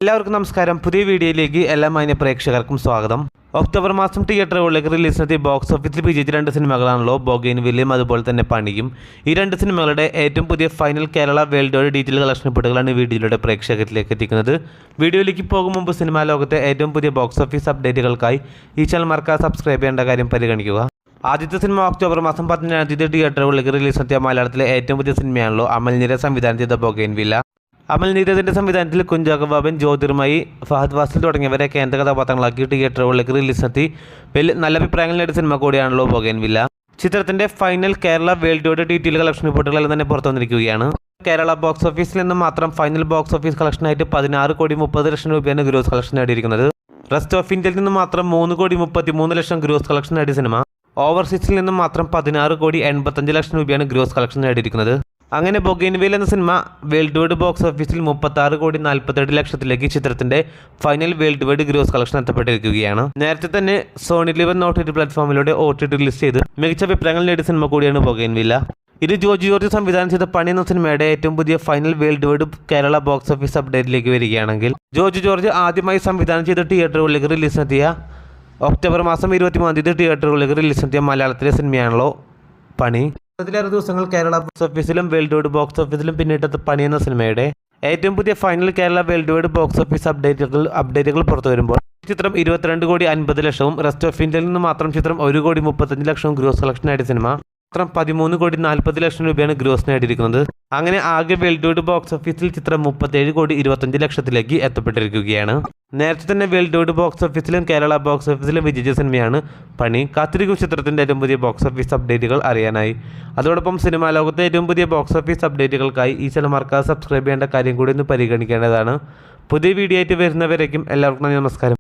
എല്ലാവർക്കും നമസ്കാരം. പുതിയ വീഡിയോയിലേക്ക് എല്ലാ മാന്യ പ്രേക്ഷകർക്കും സ്വാഗതം. ഒക്ടോബർ മാസം തിയേറ്ററുകളിലേക്ക് റിലീസിനെത്തിയ ബോക്സ് ഓഫീസിൽ വിജയിച്ച 2 സിനിമകളാണല്ലോ ബൊഗെയ്ൻവില്ലയും അതുപോലെ തന്നെ പണിയും. ഈ 2 സിനിമകളുടെ ഏറ്റവും പുതിയ final Kerala world wide detail collection റിപ്പോർട്ടുകളാണ് വീഡിയോയിലൂടെ പ്രേക്ഷകരിലേക്ക് എത്തിക്കുന്നത്. വീഡിയോയിലേക്ക് പോകും മുമ്പ് സിനിമാ ലോകത്തെ ഏറ്റവും പുതിയ ബോക്സ് ഓഫീസ് അപ്ഡേറ്റുകൾക്കായി ഈ ചാനൽ മറക്കാതെ സബ്സ്ക്രൈബ് ചെയ്യേണ്ട കാര്യം പരിഗണിക്കുക. ആദ്യത്തെ സിനിമ ഒക്ടോബർ മാസം 17 തിയേറ്ററുകളിലേക്ക് റിലീസിനെത്തിയ മലയാളത്തിലെ ഏറ്റവും പുതിയ സിനിമയാണല്ലോ അമൽ നീരദ് സംവിധാനം ചെയ്ത ബൊഗെയ്ൻവില്ല. അമൽ നീരദിൻ്റെ സംവിധാനത്തിൽ കുഞ്ചാക്കോ ബോബൻ, ജ്യോതിർമയി, ഫഹദ് ഫാസിൽ തുടങ്ങിയവരെ കേന്ദ്ര കഥാപാത്രങ്ങളാക്കി തിയേറ്ററുകളിലേക്ക് റിലീസിനെത്തി നല്ല അഭിപ്രായങ്ങൾ നേടിയ സിനിമ കൂടിയാണല്ലോ ബൊഗെയ്ൻവില്ല. ചിത്രത്തിൻ്റെ final Kerala world wide detail collection റിപ്പോർട്ടുകളെല്ലാം തന്നെ പുറത്തു വന്നിരിക്കുകയാണ്. കേരള ബോക്സ് ഓഫീസിൽ നിന്ന് മാത്രം ഫൈനൽ ബോക്സ് ഓഫീസ് കളക്ഷനായിട്ട് 16,30,00,000 രൂപയാണ് ഗ്രോസ് കളക്ഷൻ നേടിയിരിക്കുന്നത്. റെസ്റ്റ് ഓഫ് ഇന്ത്യയിൽ നിന്ന് മാത്രം 3,33,00,000 ഗ്രോസ് കളക്ഷൻ നേടിയ സിനിമ ഓവർസീസിൽ നിന്നും മാത്രം 16,85,00,000 രൂപയാണ് ഗ്രോസ് കളക്ഷൻ നേടിയിരിക്കുന്നത്. അങ്ങനെ ബൊഗെയ്ൻവില്ല എന്ന സിനിമ വേൾഡ് വൈഡ് ബോക്സ് ഓഫീസിൽ 36,47,00,000 ചിത്രത്തിന്റെ final world wide gross collection എത്തപ്പെട്ടിരിക്കുകയാണ്. നേരത്തെ തന്നെ സോണി ലിവ് OTT പ്ലാറ്റ്ഫോമിലൂടെ OTT റിലീസ് ചെയ്ത് മികച്ച അഭിപ്രായങ്ങൾ നേടിയ സിനിമ കൂടിയാണ് ബൊഗെയ്ൻവില്ല. ഇത് ജോർജ് ജോർജ് സംവിധാനം ചെയ്ത പണി എന്ന സിനിമയുടെ ഏറ്റവും പുതിയ final world wide Kerala box office അപ്ഡേറ്റിലേക്ക് വരികയാണെങ്കിൽ, ജോർജ് ജോർജ് ആദ്യമായി സംവിധാനം ചെയ്ത തിയേറ്ററുകളിലേക്ക് റിലീസിനെത്തിയ ഒക്ടോബർ മാസം 23 തിയേറ്ററുകളിലേക്ക് റിലീസിനെത്തിയ മലയാളത്തിലെ സിനിമയാണല്ലോ പണി. 10 ദിവസങ്ങൾ കേരള ബോക്സ് ഓഫീസിലും വേൾഡ് വൈഡ് ബോക്സ് ഓഫീസിലും പിന്നിട്ടത് പണി എന്ന സിനിമയുടെ ഏറ്റവും പുതിയ final Kerala world wide box office അപ്ഡേറ്റുകൾ പുറത്തു വരുമ്പോൾ ചിത്രം 22,50,00,000, റെസ്റ്റ് ഓഫ് ഇന്ത്യയിൽ നിന്ന് മാത്രം ചിത്രം 1,35,00,000 ഗ്രോസ് കളക്ഷൻ നേടിയ സിനിമ ചിത്രം 13,40,00,000 രൂപയാണ് ഗ്രോസ് നേടിയിരിക്കുന്നത്. അങ്ങനെ ആകെ വേൾഡ് വൈഡ് ബോക്സ് ഓഫീസിൽ ചിത്രം 37,25,00,000 എത്തപ്പെട്ടിരിക്കുകയാണ്. നേരത്തെ തന്നെ വേൾഡ് വൈഡ് ബോക്സ് ഓഫീസിലും കേരള ബോക്സ് ഓഫീസിലും വിജയിച്ച സിനിമയാണ് പണി. കാത്തിരിക്കും ചിത്രത്തിൻ്റെ ഏറ്റവും പുതിയ ബോക്സ് ഓഫീസ് അപ്ഡേറ്റുകൾ അറിയാനായി. അതോടൊപ്പം സിനിമാ ലോകത്തെ ഏറ്റവും പുതിയ ബോക്സ് ഓഫീസ് അപ്ഡേറ്റുകൾക്കായി ഈ ചാനൽ മറക്കാതെ സബ്സ്ക്രൈബ് ചെയ്യേണ്ട കാര്യം കൂടി ഒന്ന് പരിഗണിക്കേണ്ടതാണ്. പുതിയ വീഡിയോ ആയിട്ട് വരുന്നവരേക്കും എല്ലാവർക്കും നമസ്കാരം.